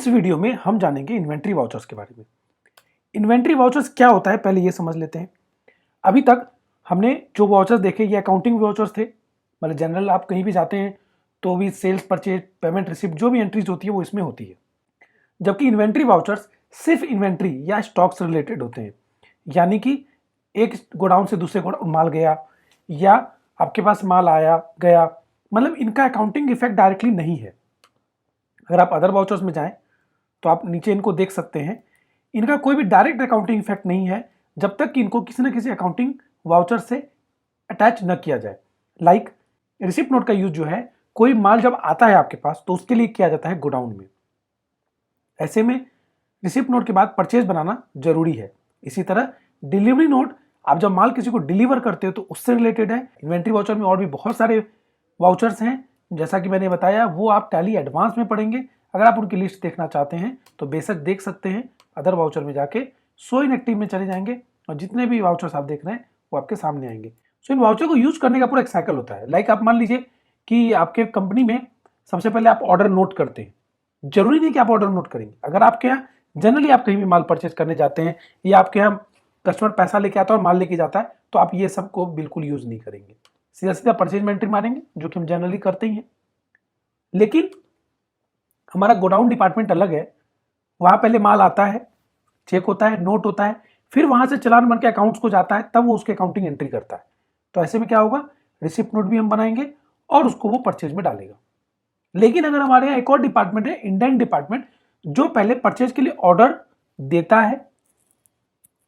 इस वीडियो में हम जानेंगे इन्वेंट्री वाउचर्स के बारे में। इन्वेंट्री वाउचर्स क्या होता है पहले ये समझ लेते हैं। अभी तक हमने जो वाउचर्स देखे ये अकाउंटिंग वाउचर्स थे, मतलब जनरल आप कहीं भी जाते हैं तो भी सेल्स, परचेज, पेमेंट, रिसिप्ट जो भी एंट्रीज होती है वो इसमें होती है। जबकि इन्वेंट्री वाउचर्स सिर्फ इन्वेंट्री या स्टॉक से रिलेटेड होते हैं, यानी कि एक गोडाउन से दूसरे गोडाउन माल गया या आपके पास माल आया गया, मतलब इनका अकाउंटिंग इफेक्ट डायरेक्टली नहीं है। अगर आप अदर वाउचर्स में जाएं तो आप नीचे इनको देख सकते हैं, इनका कोई भी डायरेक्ट अकाउंटिंग इफेक्ट नहीं है जब तक कि इनको किसी न किसी अकाउंटिंग वाउचर से अटैच न किया जाए। लाइक रिसिप्ट नोट का यूज जो है, कोई माल जब आता है आपके पास तो उसके लिए किया जाता है गोडाउन में। ऐसे में रिसिप्ट नोट के बाद परचेज बनाना जरूरी है। इसी तरह डिलीवरी नोट, आप जब माल किसी को डिलीवर करते हो तो उससे रिलेटेड है। इन्वेंट्री वाउचर में और भी बहुत सारे वाउचर्स हैं, जैसा कि मैंने बताया वो आप टैली एडवांस में पढ़ेंगे। अगर आप उनकी लिस्ट देखना चाहते हैं तो बेशक देख सकते हैं, अदर वाउचर में जाके सो इन एक्टिव में चले जाएंगे और जितने भी वाउचर्स आप देख रहे हैं वो आपके सामने आएंगे। सो इन वाउचर को यूज करने का पूरा एक साइकिल होता है। लाइक आप मान लीजिए कि आपके कंपनी में सबसे पहले आप ऑर्डर नोट करते हैं। जरूरी नहीं कि आप ऑर्डर नोट करेंगे। अगर आपके यहाँ जनरली आप कहीं भी माल परचेज करने जाते हैं या आपके यहाँ कस्टमर पैसा लेके आता है और माल लेके जाता है तो आप ये सब को बिल्कुल यूज नहीं करेंगे, सीधा सीधा परचेज में एंट्री मारेंगे, जो कि हम जनरली करते ही हैं। लेकिन हमारा गोडाउन डिपार्टमेंट अलग है, वहां पहले माल आता है, चेक होता है, नोट होता है, फिर वहां से चालान बन के अकाउंट्स को जाता है, तब वो उसके अकाउंटिंग एंट्री करता है। तो ऐसे में क्या होगा, रिसिप्ट नोट भी हम बनाएंगे और उसको वो परचेज में डालेगा। लेकिन अगर हमारे यहाँ एक और डिपार्टमेंट है, इंडेंट डिपार्टमेंट, जो पहले परचेज के लिए ऑर्डर देता है,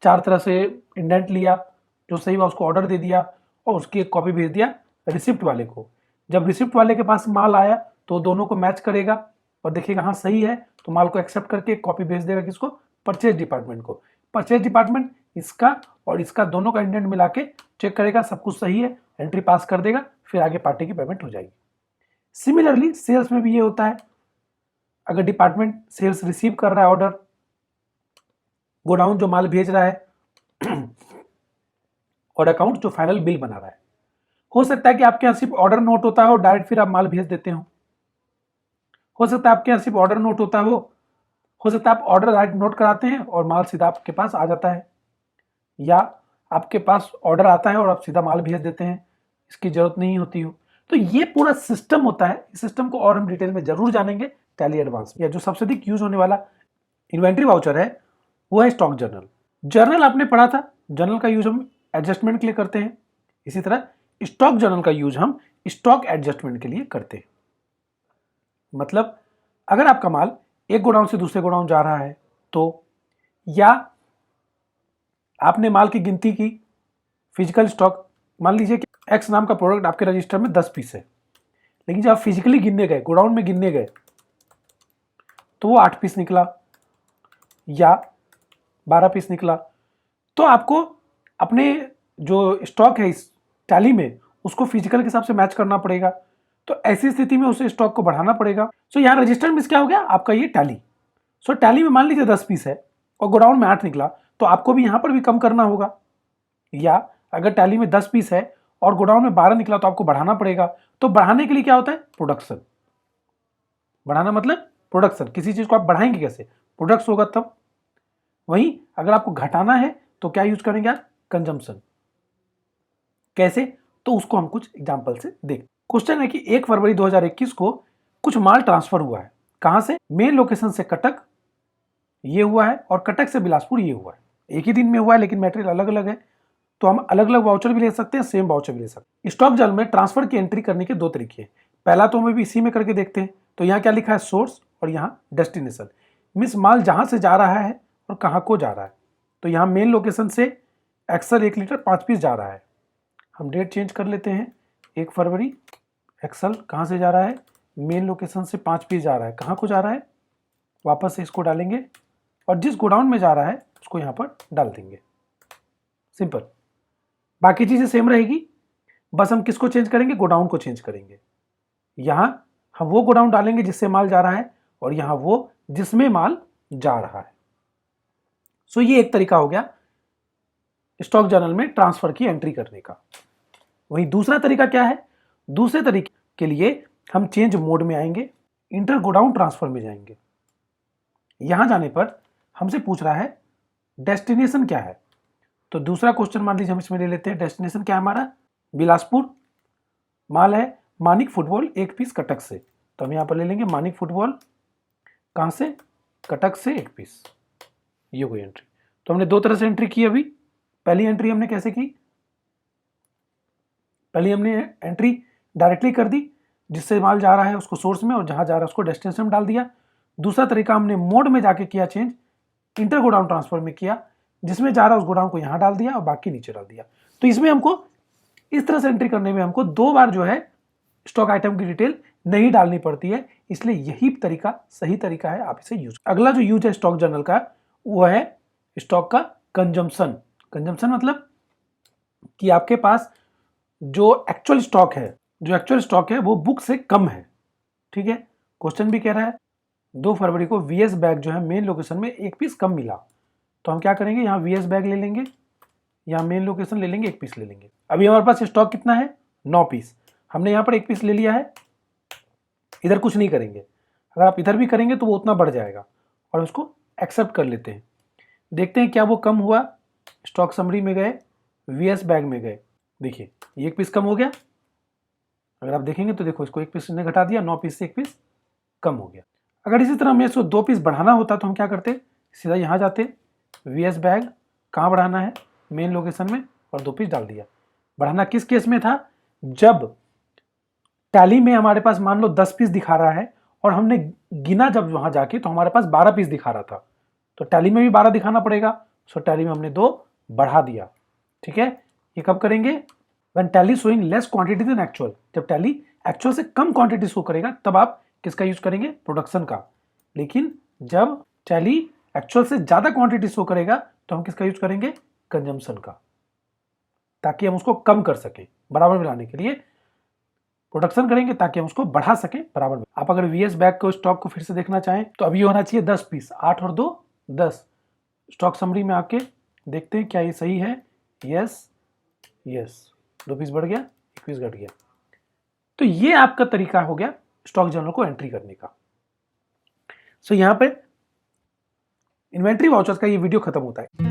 चार तरह से इंडेंट लिया, जो सही हुआ उसको ऑर्डर दे दिया और उसकी एक कॉपी भेज दिया रिसिप्ट वाले को। जब रिसिप्ट वाले के पास माल आया तो दोनों को मैच करेगा और देखिएगा हाँ सही है तो माल को एक्सेप्ट करके एक कॉपी भेज देगा किसको, परचेज डिपार्टमेंट को। परचेज डिपार्टमेंट इसका और इसका दोनों का इंडेंट मिला के चेक करेगा, सब कुछ सही है, एंट्री पास कर देगा, फिर आगे पार्टी की पेमेंट हो जाएगी। सिमिलरली सेल्स में भी ये होता है। अगर डिपार्टमेंट सेल्स रिसीव कर रहा है ऑर्डर, गोडाउन जो माल भेज रहा है और अकाउंट जो फाइनल बिल बना रहा है, हो सकता है कि आपके यहाँ सिर्फ ऑर्डर नोट होता है और डायरेक्ट फिर आप माल भेज देते हो सकता है आपके यहाँ सिर्फ ऑर्डर नोट होता हो सकता है आप ऑर्डर डायरेक्ट नोट कराते हैं और माल सीधा आपके पास आ जाता है, या आपके पास ऑर्डर आता है और आप सीधा माल भेज देते हैं, इसकी जरूरत नहीं होती हो। तो ये पूरा सिस्टम होता है। इस सिस्टम को और हम डिटेल में जरूर जानेंगे टैली एडवांस में। या जो सबसे अधिक यूज होने वाला इन्वेंट्री वाउचर है वो है स्टॉक जर्नल। जर्नल आपने पढ़ा था, जर्नल का यूज हम एडजस्टमेंट के लिए करते हैं। इसी तरह स्टॉक जर्नल का यूज हम स्टॉक एडजस्टमेंट के लिए करते हैं। मतलब अगर आपका माल एक गोडाउन से दूसरे गोडाउन जा रहा है तो, या आपने माल की गिनती की, फिजिकल स्टॉक, मान लीजिए कि एक्स नाम का प्रोडक्ट आपके रजिस्टर में 10 पीस है, लेकिन जब आप फिजिकली गिनने गए, गोडाउन में गिनने गए, तो वो 8 पीस निकला या 12 पीस निकला, तो आपको अपने जो स्टॉक है इस टैली में उसको फिजिकल के हिसाब से मैच करना पड़ेगा। तो ऐसी स्थिति में उसे स्टॉक को बढ़ाना पड़ेगा। सो यहाँ रजिस्टर में क्या हो गया, आपका ये टैली। सो टैली में मान लीजिए 10 पीस है और गोडाउन में 8 निकला, तो आपको भी यहाँ पर भी कम करना होगा। या अगर टैली में 10 पीस है और गोडाउन में 12 निकला तो आपको बढ़ाना पड़ेगा। तो बढ़ाने के लिए क्या होता है, प्रोडक्शन। बढ़ाना मतलब प्रोडक्शन। किसी चीज को आप बढ़ाएंगे कैसे, प्रोडक्ट्स होगा तब। वहीं अगर आपको घटाना है तो क्या यूज करेंगे आप, कंजम्पशन। कैसे, तो उसको हम कुछ एग्जांपल से देख। क्वेश्चन है कि 1 फरवरी 2021 को कुछ माल ट्रांसफर हुआ है। कहां से, मेन लोकेशन से कटक ये हुआ है और कटक से बिलासपुर ये हुआ है। एक ही दिन में हुआ है लेकिन मटेरियल अलग अलग है, तो हम अलग अलग वाउचर भी ले सकते हैं, सेम वाउचर भी ले सकते हैं। स्टॉक जर्नल में ट्रांसफर की एंट्री करने के 2 तरीके हैं। पहला तो हम भी इसी में करके देखते हैं। तो यहाँ क्या लिखा है, सोर्स और यहाँ डेस्टिनेशन, मीन्स माल जहां से जा रहा है और कहां को जा रहा है। तो यहाँ मेन लोकेशन से एक्सल 1 लीटर 5 पीस जा रहा है। हम डेट चेंज कर लेते हैं, 1 फरवरी। एक्सल कहाँ से जा रहा है, मेन लोकेशन से 5 पीस जा रहा है, कहाँ को जा रहा है, वापस से इसको डालेंगे और जिस गोडाउन में जा रहा है उसको यहाँ पर डाल देंगे। सिंपल, बाकी चीजें सेम रहेगी, बस हम किसको चेंज करेंगे, गोडाउन को चेंज करेंगे। यहाँ हम वो गोडाउन डालेंगे जिससे माल जा रहा है और यहाँ वो जिसमें माल जा रहा है। सो ये एक तरीका हो गया स्टॉक जर्नल में ट्रांसफर की एंट्री करने का। वहीं दूसरा तरीका क्या है, दूसरे तरीके के लिए हम चेंज मोड में आएंगे, इंटर गोडाउन ट्रांसफर में जाएंगे। यहां जाने पर हमसे पूछ रहा है डेस्टिनेशन क्या है। तो दूसरा क्वेश्चन मान लीजिए हम इसमें ले लेते हैं। डेस्टिनेशन क्या है हमारा? बिलासपुर। माल है मानिक फुटबॉल 1 पीस कटक से, तो हम यहाँ पर ले लेंगे मानिक फुटबॉल कहाँ से? कटक से 1 पीस। ये कोई एंट्री। तो हमने दो तरह से एंट्री की। अभी पहली एंट्री हमने कैसे की? पहले हमने एंट्री डायरेक्टली कर दी, जिससे माल जा रहा है उसको सोर्स में और जहां जा रहा है उसको डेस्टिनेशन में डाल दिया। दूसरा तरीका हमने मोड में जाके किया चेंज, इंटर गोडाउन ट्रांसफर में किया, जिसमें जा रहा है उस गोडाउन को यहां डाल दिया और बाकी नीचे डाल दिया। तो इसमें हमको इस तरह से एंट्री करने में हमको 2 बार जो है स्टॉक आइटम की डिटेल नहीं डालनी पड़ती है, इसलिए यही तरीका सही तरीका है, आप इसे यूज। अगला जो यूज है स्टॉक जर्नल का वो है स्टॉक का कंजम्पशन। कंजम्पशन मतलब कि आपके पास जो एक्चुअल स्टॉक है वो बुक से कम है। ठीक है, क्वेश्चन भी कह रहा है 2 फरवरी को वीएस बैग जो है मेन लोकेशन में 1 पीस कम मिला, तो हम क्या करेंगे? यहाँ वीएस बैग ले लेंगे, यहाँ मेन लोकेशन ले लेंगे, 1 पीस ले लेंगे। अभी हमारे पास स्टॉक कितना है? 9 पीस। हमने यहाँ पर 1 पीस ले लिया है, इधर कुछ नहीं करेंगे। अगर आप इधर भी करेंगे तो वो उतना बढ़ जाएगा और उसको एक्सेप्ट कर लेते हैं। देखते हैं क्या वो कम हुआ। स्टॉक समरी में गए, वीएस बैग में गए, देखिए ये 1 पीस कम हो गया। अगर आप देखेंगे तो देखो इसको 1 पीस ने घटा दिया, 9 पीस से 1 पीस कम हो गया। अगर इसी तरह हमें इसको 2 पीस बढ़ाना होता तो हम क्या करते? सीधा यहाँ जाते, वीएस बैग कहाँ बढ़ाना है? मेन लोकेशन में, और 2 पीस डाल दिया। बढ़ाना किस केस में था? जब टैली में हमारे पास मान लो 10 पीस दिखा रहा है और हमने गिना जब वहां जाके तो हमारे पास 12 पीस दिखा रहा था, तो टैली में भी 12 दिखाना पड़ेगा। सो टैली में हमने 2 बढ़ा दिया। ठीक है, ये कब करेंगे? When tally showing less quantity than actual. जब टैली एक्चुअल से कम क्वांटिटी शो करेगा तब आप किसका यूज करेंगे? प्रोडक्शन का। लेकिन जब टैली एक्चुअल से ज्यादा क्वांटिटी शो करेगा तो हम किसका यूज करेंगे? कंजम्पशन का, ताकि हम उसको कम कर सके। बराबर में लाने के लिए प्रोडक्शन करेंगे ताकि हम उसको बढ़ा सके बराबर में। आप अगर वीएस बैग को स्टॉक को फिर से देखना चाहें तो अभी होना चाहिए 10 पीस, 8 और 2 10। स्टॉक समरी में आके देखते हैं क्या ये सही है। यस यस, 2 पीस बढ़ गया, 1 पीस घट गया। तो ये आपका तरीका हो गया स्टॉक जर्नल को एंट्री करने का। सो यहां पे इन्वेंट्री वाउचर्स का ये वीडियो खत्म होता है।